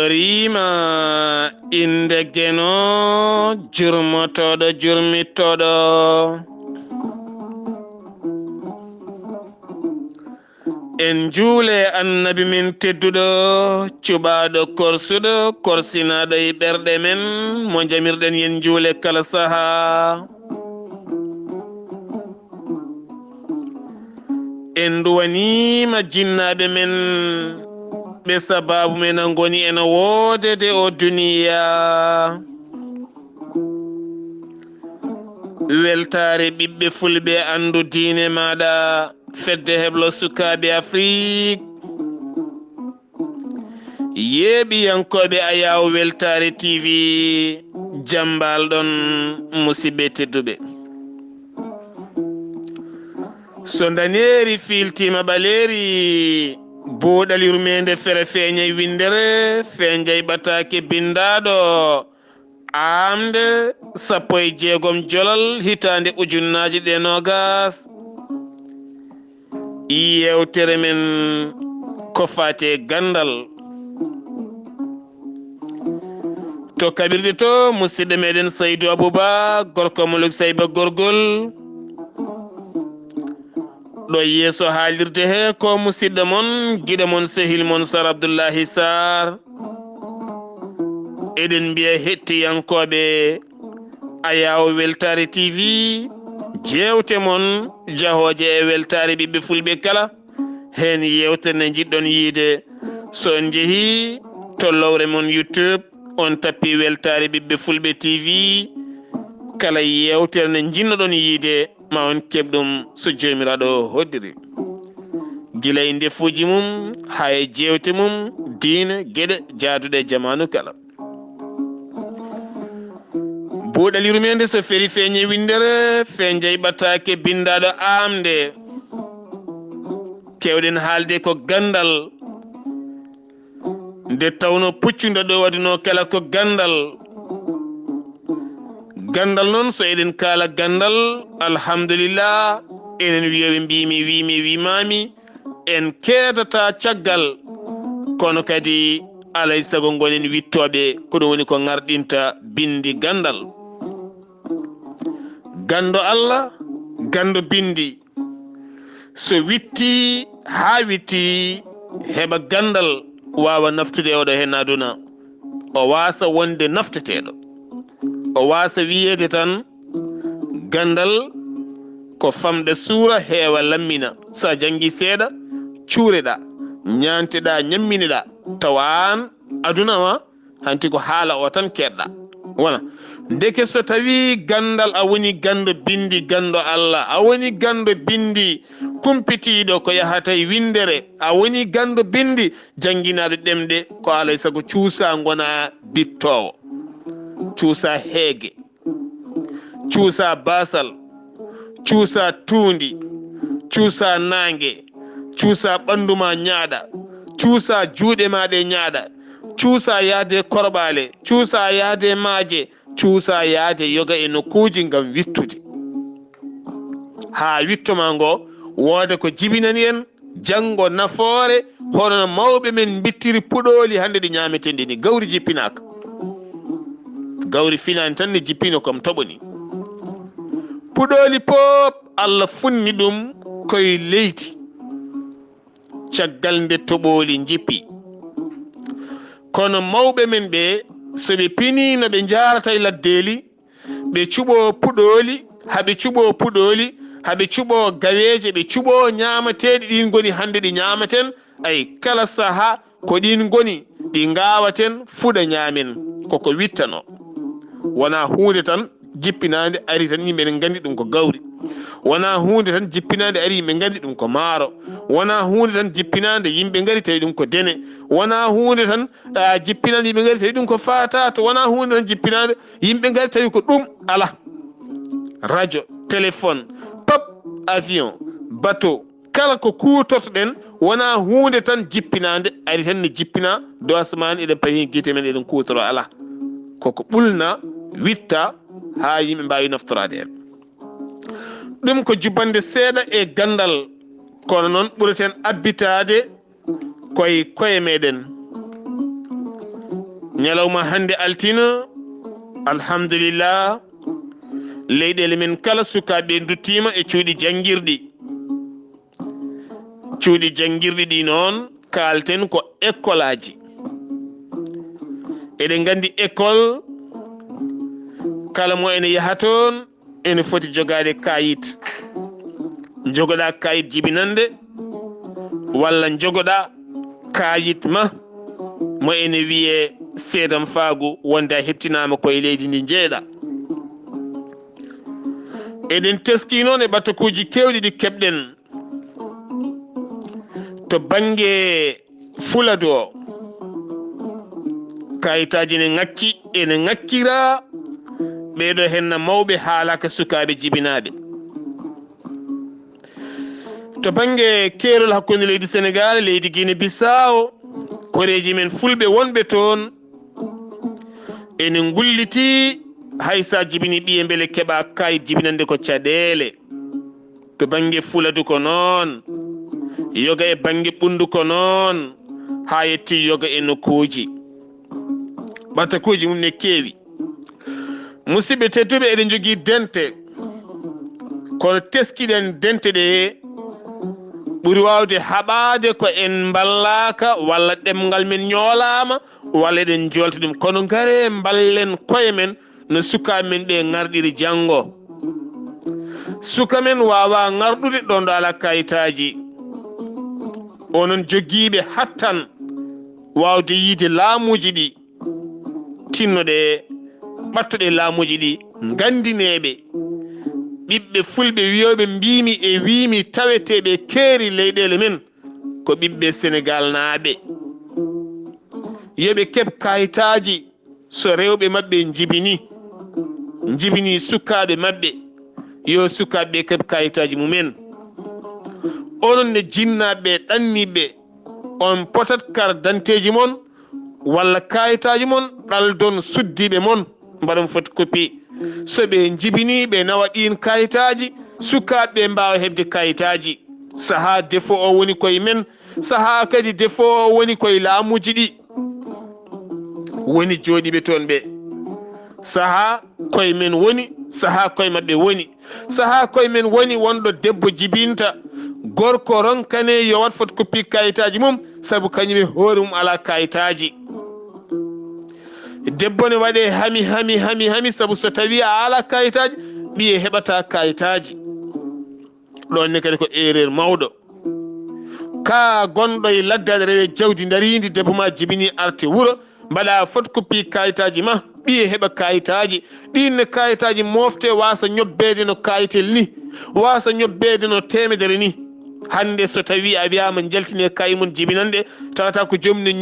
torima inde geno jurmotoɗo jurmittoɗo en juule annabi min tedduɗo cuɓaɗo korsuɗo korsinaɗo e ɓerɗe men mo jamirɗen yen juule kala saaha en duwanima jinnaɓe men ɓe sababu men a goni ena woodede o duniya weltare ɓiɓɓe fulɓe andu diine maɗa fedde heblo sukaɓe Afrique yeeɓiyankoɓe ayaw weltare TV jambal ɗon musidɓe tedduɓe so daneri filtima ɓaleri buuɗal yurmeende fere feeñay windere feeñay ɓataake bindaɗo aaɓnde 16 jolal hitande ujunnaji ɗe nogas yewtere men ko fate gandal to kaɓirɗe to musidɗo meɗen Saydou Abouba gorko muluk sayba gorgol ɗo yeeso haalirde he ko musidɗo mon giɗo mon sehil mon SAAR Abdullaahi SAAR eɗen mbiya hettiyankoɓe ayaw weltare TV jewte mon jahoje e weltare ɓiɓɓe fulɓe kala hen yewtere nde jiɗɗon yiide so on jeehi to lowre mon YouTube on tappi weltare ɓiɓɓe fulɓe TV kala yewtere nde jinnoɗon yiide ma on keɓɗum so jomiraɗo hoddiri gila e ndefuji mum ha e jewte mum diina gueɗe jaaduɗe jamanu kala buuɗal yurmeende so feri feeñe windere feeñay ɓataake bindaɗo aaɓnde kewɗen haalde ko gandal nde tawno puccude ɗo waɗino kala ko gandal gandal noon so eɗen kaala gandal alhamdulillah enen wiyoɓe mbimi wimami en keedata caggal kono kadi alay saago gonen wittoɓe ko ɗum woni ko garɗinta bindi gandal gando Allah gando bindi so witti ha witti heɓa gandal wawa naftude oɗo hen aduna o wasa wonde nafteteɗo o wasa wiyede tan gandal ko famde suura heewa lammina sa jangi seeɗa cuureɗa ñanteɗa ñammineɗa tawa an aduna ma hanti ko haala o tan keɗɗa wona ndeke so tawi gandal a woni gando bindi gando Allah a woni gando bindi kumpitiɗo ko yahata e windere a woni gando bindi janguinaɗo ɗemɗe ko alay saago cuusa gona bittowo cuusa heege cuusa basal cuusa tuundi cuusa nangue cuusa ɓanduma ñaaɗa cuusa juuɗe maɗe ñaaɗa cuusa yaade korɓale cuusa yaade maaje cuusa yaade yoga e nokkuji ngam wittude ha wittoma ngo wooda ko jibinani en janggo nafoore hono mawɓe men bittiri puɗoli hande ɗi ñametendi ni gawri jippinaka gawri finani tan ne jippino comme toɓoni puɗoli pop Allah funni ɗum koye leydi caggal nde toɓoli jippi kono mawɓe men ɓe soɓe pinino ɓe jarata e laddeli ɓe cuɓo puɗoli haɓe cuɓo puɗoli haɓe cuɓo gaweje ɓe cuɓo ñamateɗi ɗin goni hande ɗi ñamaten ay kala saaha ko ɗin goni ɗi gawaten fuɗa ñamen koko wittano wona hunde tan jippinade ari tan yimɓe ne gandi ɗum ko gawri wona hunde tan jippinade ari yimɓe gandi ɗum ko maaro wona hunde tan jippinade yimɓe gari tawi ɗum ko dene wona hunde tan jippinade yimɓe gari tawi ɗum ko fatato wona hunde tan jippinade yimɓe gari tawi ko ɗum ala radio téléphone pop avion bateau kala ko kutortoɗen wona hunde tan jippinade ari tan ne jippina do asmani eɗen pawi guite men eɗen kutoro ala koko ɓulna witta ha yimɓe mbawi naftorade hen ɗum ko jubbande seeɗa e gandal kono noon ɓureten abbitade koye meɗen ñalawma hannde altina alhamdulillah leyɗele men kala sukaɓe duttima e cuuɗi janguirɗi ɗi noon kalten ko école aji. eɗen gandi école kala mo ene yaha toon ene foti jogade kayit, jogoɗa kayit jibinande walla jogoɗa kayit ma mo ene wiye seedam faagu wonde a hettinama koye leydi ndi jeeɗa. eɗen teski noon e ɓatakuji kewɗi ɗi keɓɗen to banggue fuladu o. kayitaji ne ngakki ene ngakkira ɓeɗo henna mawɓe haalaka sukaɓe jibinaɓe. to banggue keerol hakkude leydi Sénégal leydi Guinée Bissau koreji men fulɓe wonɓe toon ene gulliti haysa jibini ɓiye beele keeɓa kayit jibinande ko caɗele. to banggue fuladu ko noon, yoga e banggue ɓundu ko noon, ha yetti yoga e nokkuji ɓatakuji mum ne keewi. musidɓe tedduɓe eɗen jogui dente kono teskiɗen dente ɗe ɓuuri wawde haɓade ko en ballaka walla ɗemgal men ñoolama walla eɗen jolta ɗum, kono gaare ballen koye men no sukaɓe men ɓe garɗiri janggo. suka men wawa garɗude ɗon ɗo ala kayitaji, onon joguiɓe hattan wawde yiide laamuji ɗi tinnoɗe ɓattoɗe laamuji ɗi gandineɓe ɓiɓɓe fulɓe wiyoɓe mbimi e wimi taweteɓe keeri leyɗele men ko ɓiɓɓe Sénégal naaɓe. yoɓe keeb kayitaji so rewɓe mabɓe jibini sukaɓe mabɓe, yo sukaɓe keeb kayitaji mumen. onon ne jinnaɓe ɗanniɓe on potat carte d'identité mon walla kayitaji mon ɗaldon suddiɓe mon mbaɗon photocopie. so ɓe jibini ɓe nawa ɗin kayitaji sukaɓe mbawa hebde kayitaji. saaha défaut o woni koye men, saaha kadi défaut o woni koye laamuji ɗi woni jooɗiɓe toon ɓe. saaha koye men woni, saaha koye mabɓe woni. saaha koye men woni wonɗo debbo jibinta gorko ronkane yo wat photocopie kayitaji mum saabu kañum e hoore mum ala kayitaji. debbo ne waɗe hami saabu so tawi a ala kayitaji ɓiye heɓata kayitaji. ɗon ne kadi ko erreur mawɗo. ka gonɗo e ladde aɗa rewe jawdi daridi debbo ma jibini arte wuuro mbaɗa photocopie kayitaji ma ɓiye heɓa kayitaji. ɗinne kayitaji mofte wasa ñobbede no kayitel ni, wasa ñobbede no temedere ni. hande so tawi a wiyama jaltine kayi mum jibinande tawata ko joomum ne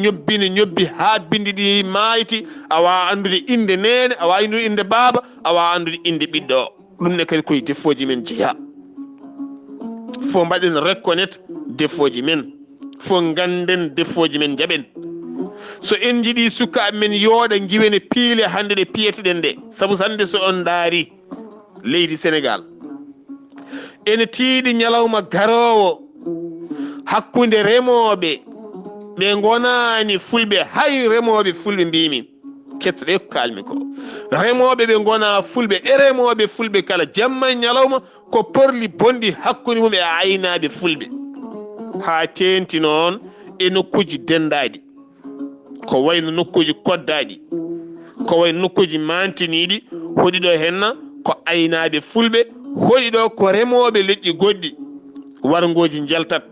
ñobbi ha bindi ɗi mayti. a wawa andude inde nene, a wawa andude inde baaba, a wawa andude inde ɓiɗɗo o. ɗum ne kadi koye defoji men jeeya. fo mbaɗen reconnaître defoji men, fo ganden defoji men jaɓen. so en jiiɗi sukaɓe men yooɗa giwene piile hande ɗe piyeteɗen ɗe, saabu hande so on daari leydi Sénégal ene tiiɗi ñalawma garowo hakkude remoɓe ɓe gonani fulɓe. hay remoɓe fulɓe mbimi kettoɗe ko kalmi ko, remoɓe ɓe gona fulɓe e remoɓe fulɓe kala jamma ñalawma ko porli bonɗi hakkude mum e aynaɓe fulɓe. ha tenti noon e nokkuji dendaɗi, ko wayno nokkuji koddaɗi, ko wayno nokkuji mantiniɗi. hoɗi ɗo henna ko aynaɓe fulɓe, hoɗi ɗo ko remoɓe leƴƴi goɗɗi. wargoji jaltat,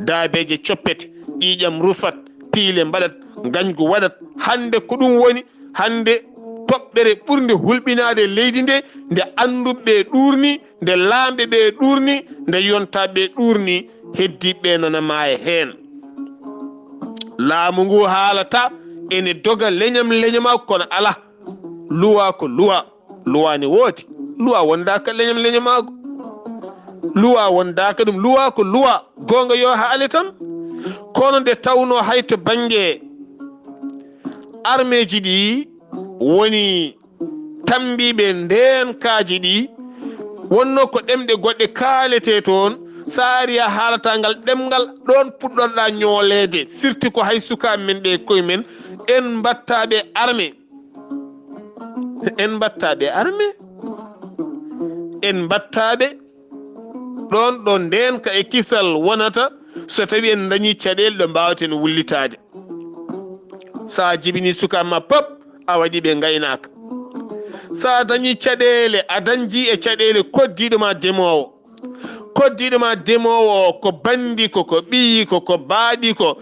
daabeje coppete, ƴiƴam rufat, piile mbaɗat, gañgu waɗat. hande ko ɗum woni hande toɓɓere ɓurde hulɓinade leydi nde, nde anduɓe ɗurni, nde laamɓe ɓe ɗurni, nde yontaɓe ɗurni, heddiɓe nana maaya hen. laamu ngu haalata ene doga leñama kono ala. luwa ko luwa ne wooti, luwa wondaka leñamago, luwa wondaka ɗum, luwa ko luwa gonga yo haali tan. kono nde tawno hay to banggue armeji ɗi woni tambiɓe ndenkaji ɗi, wonno ko ɗemɗe goɗɗe kaalete toon, sa ari a haalata ngal ɗemgal ɗon puɗɗorɗa ñoolede firti ko hay sukaɓe men ɓe koye men en mbattaɓe armé en mbattaɓe armé en mbattaɓe ɗon ɗo ndenka e kisal wonata so tawi en dañi caɗele ɗo mbawaten wullitade sa jibini sukaɓe ma pop a waɗi ɓe gaynaka sa dañi caɗele a dañji e caɗele koddiɗoma demowo ko bandi ko ɓiyi ko baaɗi ko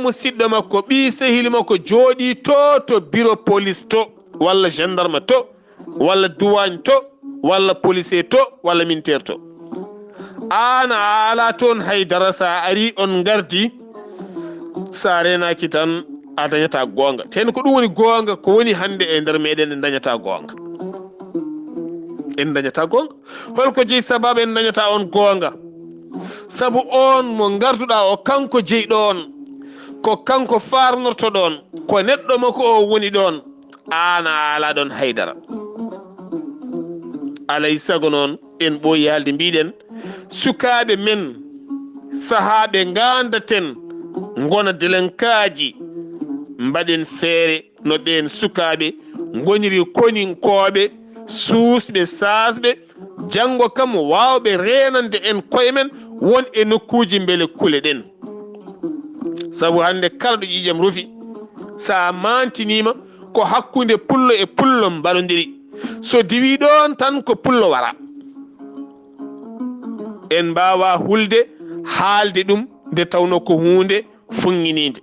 musidɗo makko ɓi sehili makko jooɗi to bureau police to walla gendarme to walla douane to walla policier to walla militaire to an a ala toon haydara sa ari on gardi sa renaki tan a dañata gonga ten ko ɗum woni gonga ko woni hande e nder meɗen en dañata gonga holko jeeyi sababu en dañata on gonga sabu on mo garduɗa o kanko jeyɗo on ko kanko farnorto ɗon ko neɗɗo makko o woni ɗon an a ala ɗon haydara alay sago noon en ɓooyi haalde mbiɗen sukaɓe men sahaɓe gandaten gona delenkaji mbaɗen feere no ɓen sukaɓe goniri koninkoɓe suusɓe sasɓe janggo kam wawɓe renande en koye men won e nokkuji beele kule ɗen saabu hande kala ɗo ƴiƴam rufi sa mantinima ko hakkude pullo e pullo mbaɗodiri so diwi ɗon tan ko pullo wara en mbawa hulde haalde ɗum nde tawno ko hunde funginide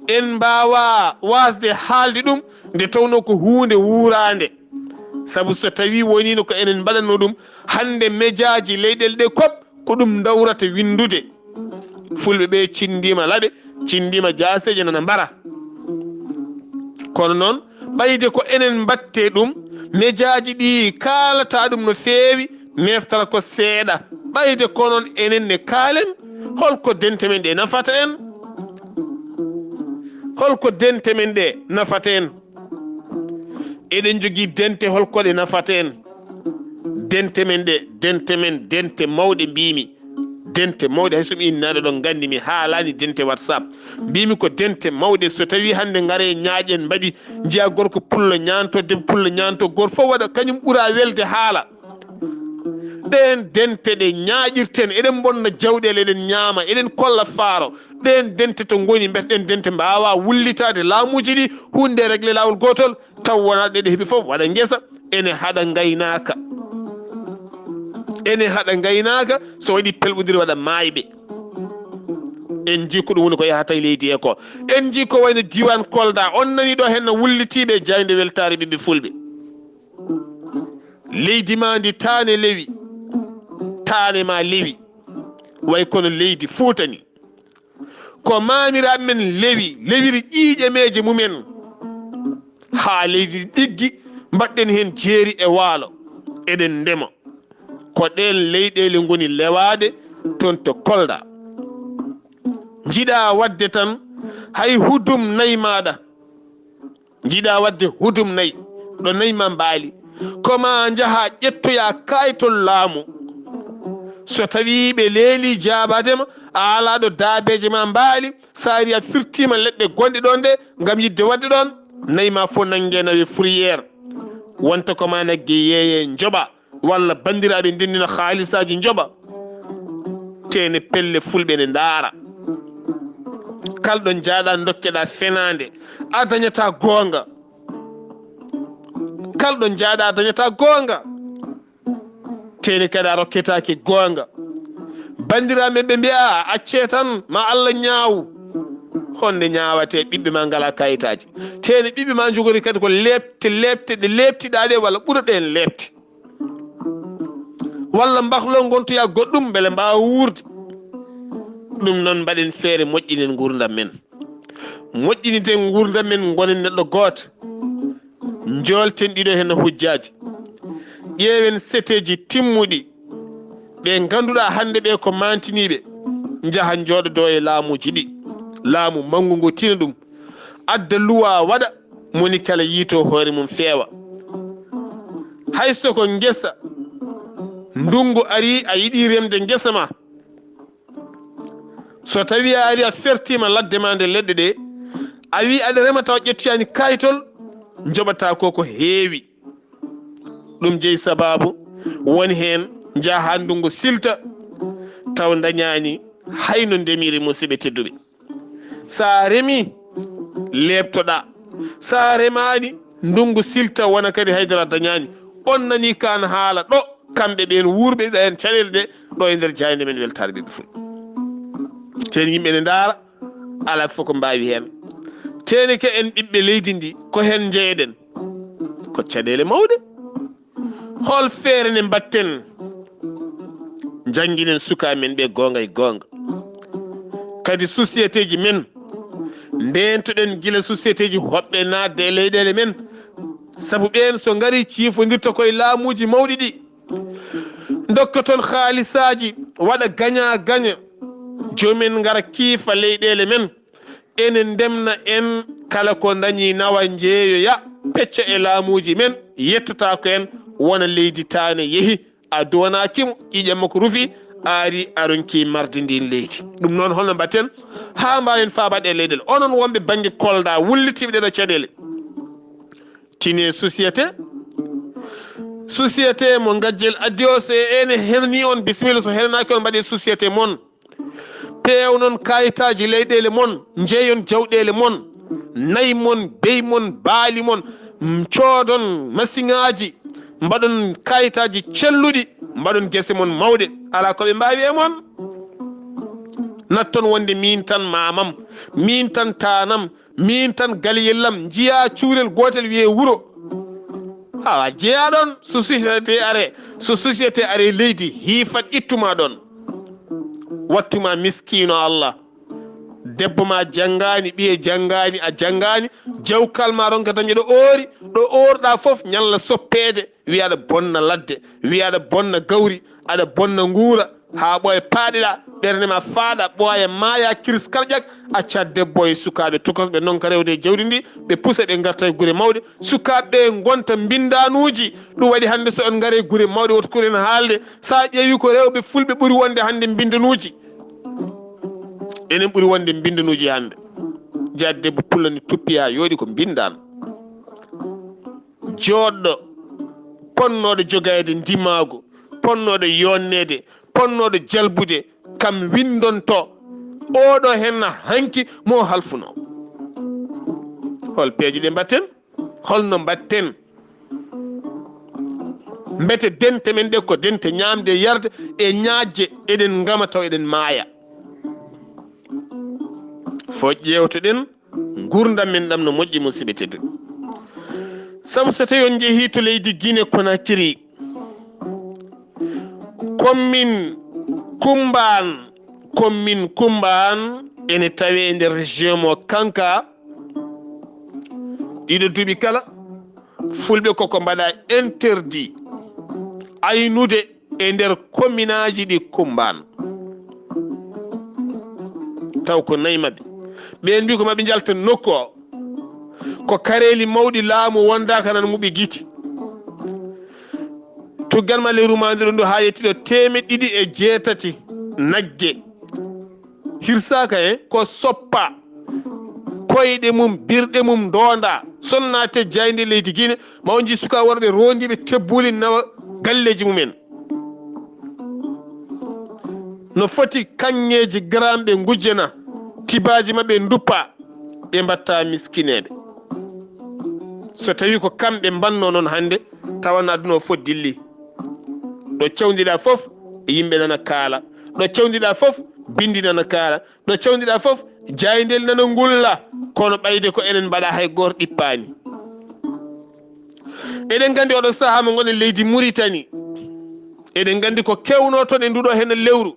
en mbawa wasde haalde ɗum nde tawno ko hunde wurande sabu so tawi wonino ko enen mbaɗanno ɗum hande médiaji leyɗele ɗe kop ko ɗum dawrata windude fulɓe ɓe cindima laaɓe cindima jaseje nana mbara kono noon ɓayde ko enen mbatte ɗum médiaji ɗi kalata ɗum no feewi meftata ko seeɗa ɓayde ko noon enen ne kaalen holko dente men ɗe nafata en holko dente men ɗe nafata en eɗen jogui dente holkoɗe nafata en dente men ɗe dente mawɗe mbimi dente mawɗe hay somi innade ɗon gandi mi haalani dente whatsapp mbimi ko dente mawɗe so tawi hande gaare ñaaƴen mbaɗi jiya gorko pullo ñanto debbo pullo ñanto goto fof waɗa kañum ɓuura welde haala ɗen dente ɗe ñaaƴirten eɗen bonna jawɗele eɗen ñaama eɗen kolla faaro ɗen dente to goni mbiyetɗen dente mbawa wullitade laamuji ɗi hunde réglé lawol gotol taw wona ɗeɗe heeɓi foof waɗa guesa ene haɗa gaynaka so waɗi pelɓodiri waɗa mayɓe en jii ko ɗum woni ko yahata e leydi he ko en jii ko wayno diwan Kolda on nani ɗo hen no wullitiɓe jayde weltare ɓiɓɓe fulɓe leydi ma ndi tane lewi tane ma lewi way kono leydi Fuuta ni ko mamiraɓe men lewiri ƴiƴameje mumen ha leydi ɗiggi mbaɗɗen hen jeeri e waalo eɗen ndema ko ɗen leyɗele goni lewade toon to Kolda jiɗa wadde tan hay hudum nayyi maɗa jiɗa wadde hudum nayyi ɗo nayyi ma mbaali koma jaaha ƴettoya kaytol laamu so tawi ɓe leeli jabadema a ala ɗo daabeje ma mbaali sa ari a firtima leɗɗe gonɗe ɗon nde gam yidde wadde ɗon nayyi ma fo nangue nawe fourriére wonta koma naggue yeeye joɓa walla bandiraɓe ndendina haalisaji joɓa tene pelle fulɓe ne ndaara kalɗo jaaɗa dokkeɗa fenade a dañata gonga kalɗo jaaɗa a dañata gonga tene kadi a rokketake gonga bandiraɓe ɓe mbiya acce tan ma Allah ñaawu honde ñaawate ɓiɓɓe ma ngala kayitaji tene ɓiɓɓe ma jogori kadi ko lepte ɗe leptiɗa ɗe walla ɓuura en lepte walla mbahlo gontoya goɗɗum beele mbawa wuurde ɗum noon mbaɗen feere moƴƴinen gurdam men moƴƴiniten gurdam men gonen neɗɗo goto jolten ɗiɗo hen hujjaji ƴeewen seteji timmuɗi ɓe ganduɗa hande ɓe ko mantiniɓe jaaha jooɗodo e laamuji ɗi laamu mangu ngu tina ɗum adda luwa waɗa moni kala yiito hoore mum feewa hay soko guesa ndungu ari a yiɗi remde ngesa ma so tawi a ari a fertima ladde ma nde leɗɗe ɗe a wi aɗa rema taw ƴettiyani kayitol joɓata ko heewi ɗum jeeyi sababu woni hen jaaha ndungu silta taw dañani hayno ndemiri musidɓe tedduɓe sa remi lebtoɗa sa remani ndungu silta wona kadi haydara dañani on nani kan haala ɗo kamɓe ɓen wurɓe ɗa hen caɗele ɗe ɗo e nder jayde men weltare ɓeɓe fuu ten yimɓe ne ndaara ala fof ko mbawi hen teni ke en ɓiɓɓe leydi ndi ko hen jeeɗen ko caɗele mawɗe hol feere ne mbatten jangguinen suka men ɓe gonga e gonga kadi société ji men ndentoɗen guila société ji hoɓɓe nadde e leyɗele men saabu ɓen so gari ciifodirta koye laamuji mawɗi ɗi dokka toon haalisaji waɗa gaña gaña jomumen gara kiifa leyɗele men ene ndemna en kala ko dañi nawa jeeyoya pecca e laamuji men yettota ko en wona leydi tane yeehi a duwanakimo ƴiƴam makko rufi ari aronki mardi ndin leydi ɗum noon holno mbatten ha mbawen fabaɗe e leyɗele onon wonɓe banggue kolda wullitiɓe ɗeɗo caɗele tine société mo gajjel addi o so ene herni on bisimilla so hernaki on mbaɗe société moon pewnon kayitaji leyɗele moon jeeyon jawɗele moon nayi moon bey moon baali moon coodon masiŋaji mbaɗon kayitaji celluɗi mbaɗon guese moon mawɗe ala koɓe mbawi e moon natton wonde min tan mamam min tan tanam min tan galiyellam jiya cuurel gotel wiye wuuro ha jeeya ɗon so société are leydi hiifat ittuma ɗon wattuma miskino Allah debbo ma janngani ɓiye janngani a janngani jawkal ma ronka dañe ɗo oori ɗo orɗa foof ñalla soppeede wiya aɗa bonna ladde wiya aɗa bonna gawri aɗa bonna nguura ha ɓooye paaɗiɗa ɓernde ma faaɗa ɓooya maaya kiris karƴak acca debbo e sukaɓe tukosɓe noon ka rewde jawdi ndi ɓe pusa ɓe garta e guure mawɗe sukaɓeɓe gonta mbindanuji ɗum waɗi hannde so on gaare e guure mawɗe woto kuren haalde sa ƴeewi ko rewɓe fulɓe ɓuuri wonde hannde mbindanuji enen ɓuuri wonde mbindanuji hannde jeeya debbo pullani tuppi ha yooɗi ko mbindan joɗɗo ponnoɗo jogayde ndimago ponnoɗo yonnede ponnoɗo jalbude kam windonto oɗo henna hanki mo halfuno hol peeje ɗe mbatten holno mbatten mbete dente men ɗe ko dente ñamde yarde e ñaajje eɗen ngama taw eɗen maaya fo ƴewtoɗen gurdam men ɗam no moƴƴi musidɓe tedduɓe sabu so tawi on jeehi to leydi Guinée Conakry commune Kumban ene tawi e nder région mo Kanka ɗiɗo duuɓi kala fulɓe koko mbaɗa interdit aynude e nder commune aji ɗi Kumban taw ko nayi mabɓe ɓen mbi ko maɓe jalta nokku o ko kareli mawɗi laamu wondaka nan muɓi guiti tugganma le rumadiɗo ndu ha yettiɗo 208 nagge hirsaka ko soppa koyɗe mum birɗe mum donda sonnate jayndi leydi Guinée ma on ji suka worɓe rondiɓe tebbuli nawa galleji mumen no foti kanŋeji gramɓe gujjana tibaji mabɓe duppa ɓe mbatta miskineɓe so tawi ko kamɓe mbanno noon hannde tawanno aduna o fof dilli ɗo cewdiɗa fof yimɓe nana kaala ɗo cewdiɗa fof bindi nana kaala ɗo cewdiɗa fof jaydel nana ngulla kono ɓayde ko enen mbaɗa hay goto ɗippani eɗen gandi oɗo saaha mo gonen leydi Mauritanie eɗen gandi ko kewno toon e nduɗo hen lewru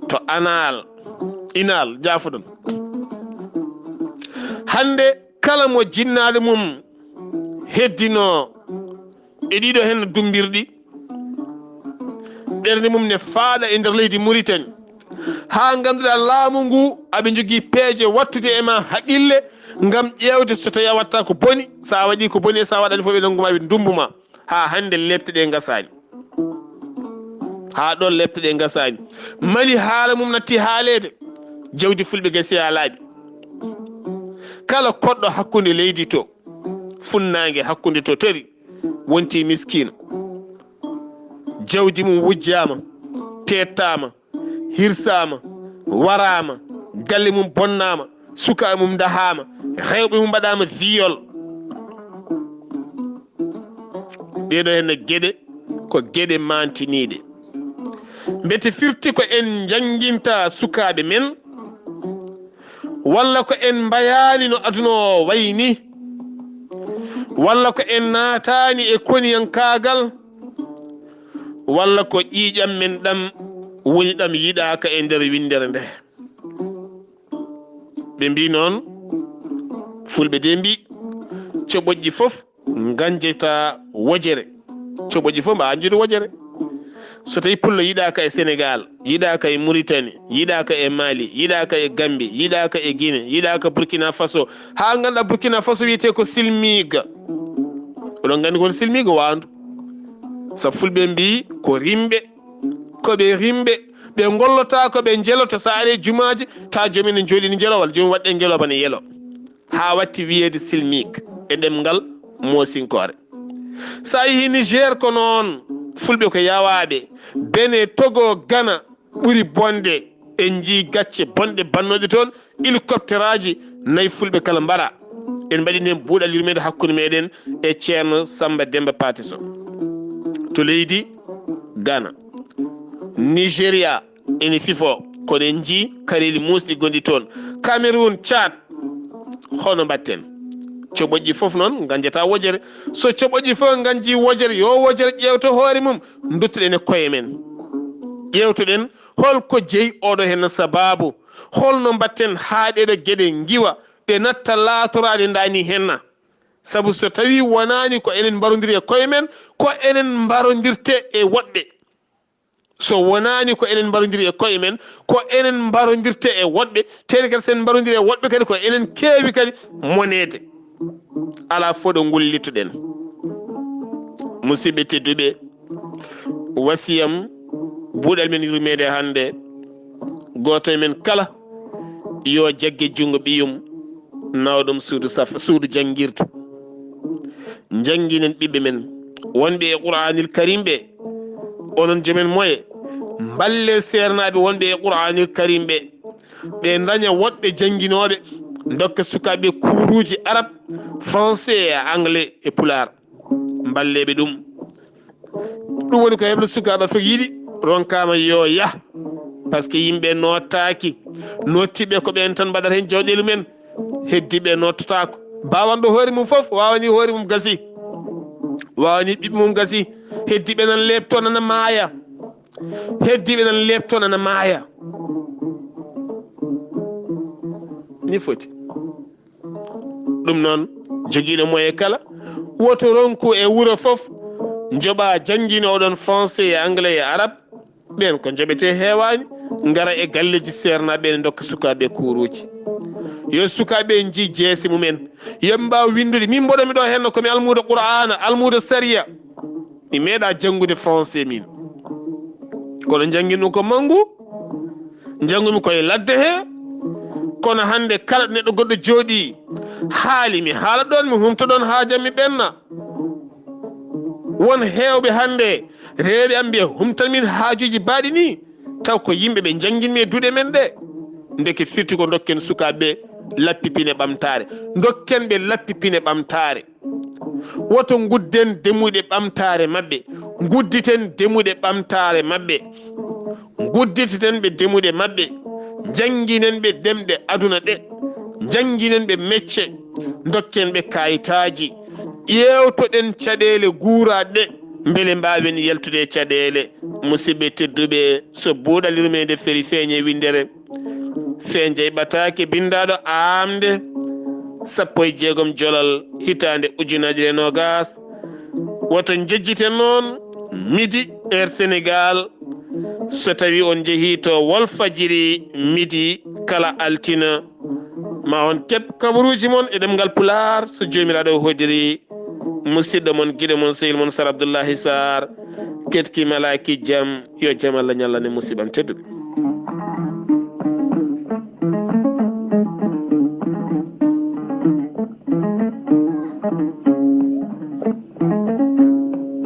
to inal jafoɗon hande kala mo jinnaɗo mum heddino e ɗiɗo hen dumbirɗi ɓernde mum ne faaɗa e nder leydi Mauritanie ha ganduɗa laamu ngu aɓe jogui peeje wattude e ma haqille ngam ƴewde so tawi a watta ko boni sa waɗi ko boni sa waɗani fof ɓe nangguma ɓe dumbuma ha hannde lebte ɗe gasani, ha ɗon lebte ɗe gasani. mali haala mum natti haalede, jawdi fulɓe gasi ha laaɓi. kala koɗɗo hakkude leydi to, funnague hakkude to tori, wonti miskino, jawdi mum wujjama, tettama, hirsama, warama, galle mum bonnama, sukaɓe mum dahama, rewɓe mum mbaɗama viol. ɗeɗo henno gueɗe ko gueɗe mantiniɗe. mbete firti ko en janginta sukaɓe men, walla ko en mbayani no aduna o wayni, walla ko en naatani e koniyankagal, walla ko ƴiƴam men ɗam woni ɗam yiɗaka e nder windere nde. ɓe mbi noon, fulɓe de mbi coɓoƴƴi fof ganjeta wojere. coɓoƴƴi fof mba anjude wojere. so tawi pullo yiɗaka e Sénégal, yiɗaka e Mauritanie, yiɗaka e Mali, yiɗaka e Gambie, yiɗaka e Guinée, yiɗaka Burkina Faso, ha ganduɗa Burkina Faso wiyete ko silmiga. oɗon gandi kon silmiga wandu. so fulɓe mbi ko rimɓe, koɓe rimɓe, ɓe gollota ko ɓe jeeloto. sa ari jumaji ta joomum ne jooɗi ne jeelo, walla joomum waɗɗe jeelo bane yeelo, ha watti wiyede silmique e ɗemgal mosinkore. sa yeehi Niger ko noon, fulɓe ko yawaɓe. Benin, Togo, Ghana ɓuuri bonde. en jii gacce bonɗe bannoɗe toon, hélicoptère aji nayi fulɓe kala mbara. en mbaɗi nden buuɗal yurmede hakkude meɗen e ceerno Samba Demba Paté Sow to leydi Ghana. Nigéria ene fifo, kono en jii kareeli musɗi gonɗi toon. Cameroun, Tchad, hono mbatten? coɓoƴƴi fof noon ganjata wojere. so coɓoƴƴi fof ganji wojere, yo wojere ƴewto hoore mum, duttoɗen e koye men, ƴewtoɗen holko jeeyi oɗo hen sababu, holno mbatten ha ɗeɗo gueɗe giwa ɗe natta laatorade dani henna. saabu so tawi wonani ko enen mbarodiri e koye men, ko enen mbarodirte e woɗɓe. so wonani ko enen mbarodiri e koye men, ko enen mbarodirte e woɗɓe. teni kadi sen mbarodiri e woɗɓe kadi ko enen keewi kadi monede. ala foɗo gullitoɗen. musidɓe tedduɓe, wasiyam buuɗal men yurmede hannde, goto men kala yo jagge jungo ɓiyum nawɗum suudu janguirdu. janguinen ɓiɓɓe men wonɓe e qur'anil karim ɓe. onon joomen moye balle sernaɓe wonɓe e qur'anil karim ɓe, ɓe daña woɗɓe janguinoɓe, dokka sukaɓe kuruji arab, français e anglais e pular. balleɓe ɗum. ɗum woni ko heɓla sukaɓe fof yiɗi ronkama yo yah, par ce que yimɓe nottaki. nottiɓe ko ɓen tan mbaɗata hen jawɗele men, heddiɓe nottotako. bawanɗo hoore mum foof wawani hoore mum gasi, wawani ɓiɓɓe mum gasi. heddiɓe nan lebto nana maaya, heddiɓe nan lebto nana maaya. ni foti ɗum noon joguiɗo moye kala woto ronku e wuuro foof joɓa janguinoɗon français e anglais e arabe. ɓen ko joɓete hewani, gara e galleji sernaɓe ne dokka sukaɓe kuruji. yo sukaɓe jii jeese mumen, yoɓe mbaw windude. min mboɗomi ɗo henno komi almudo qur'ana, almudo saria, mi meeɗa janngude français min, kono janngin ɗum ko mangu, janngumi koye ladde he. kono hannde kala neɗɗo goɗɗo jooɗi haali, mi haala ɗon, mi humta ɗon haa jam mi ɓenna. won heewɓe hannde rewɓe am mbiya humtan min haajuji baaɗi ni, taw ko yimɓe ɓe jannginmi e duuɗe men ɗe. ndeke firti ko dokken sukaaɓe lappipine ɓamtare, dokken ɓe lappipine ɓamtare. woto gudden demuɗe ɓamtare mabɓe, gudditen demuɗe ɓamtare mabɓe, gudditen ɓe demuɗe mabɓe, jangginen ɓe demɗe aduna ɗe, jangginen ɓe mecce, dokken ɓe kayitaji, ƴewtoɗen caɗele guuraɗe beele mbawen yaltude caɗele. musidɓe tedduɓe, so buuɗal yurmede feri feeñe windere feeñje ɓataake bindaɗo aaɓnde 16 jolal hitande ujunaje e nogas. woto jejjiten noon midi air Sénégal so tawi on jeehi to Walfadjri midi kala altina, ma on keɓ kabaruji moon e ɗemgal Pulaar so jomiraɗo hodiri. musidɗo mon guiɗo mon sehil mon Sar Abdullaahi SAAR ketki malaki jam yo jam Allah ñallane musibam tedduɓe.